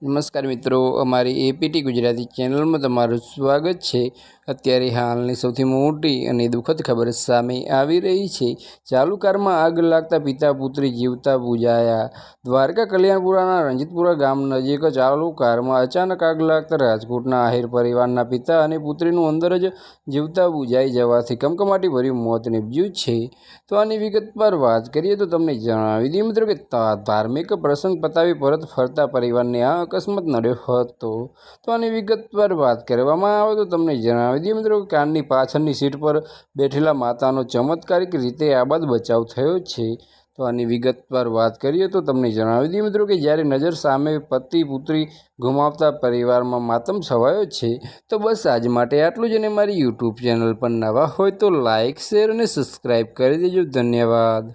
નમસ્કાર મિત્રો, અમારી એપીટી ગુજરાતી ચેનલમાં તમારું સ્વાગત છે। અત્યારે હાલની સૌથી મોટી અને દુઃખદ ખબર સામે આવી રહી છે। ચાલુ કારમાં આગ લાગતા પિતા પુત્રી જીવતા બુજાયા। દ્વારકા કલ્યાણપુરાના રંજીતપુરા ગામ નજીક ચાલુ કારમાં અચાનક આગ લાગતા રાજકોટના આહિર પરિવારના પિતા અને પુત્રીનું અંદર જ જીવતા બુજાઈ જવાથી કમકમાટી ભર્યું મોત નીપજ્યું છે। તો આની વિગતવાર વાત કરીએ તો તમને જણાવી દઈએ મિત્રો કે ધાર્મિક પ્રસંગ પતાવી પરત ફરતા પરિવારને આ અકસ્માત નડ્યો હતો। તો આની વિગતવાર વાત કરવામાં આવે તો તમને જણાવી દઈએ મિત્રો કે કારની પાછળની સીટ પર બેઠેલા માતાનો ચમત્કારિક રીતે આબાદ બચાવ થયો છે। તો આની વિગતવાર વાત કરીએ તો તમને જણાવી દઈએ મિત્રો કે જ્યારે નજર સામે પતિ પુત્રી ગુમાવતા પરિવારમાં માતમ છવાયો છે। તો બસ આજ માટે આટલું જ, અને મારી યુટ્યુબ ચેનલ પર નવા હોય તો લાઇક, શેર અને સબસ્ક્રાઈબ કરી દેજો। ધન્યવાદ।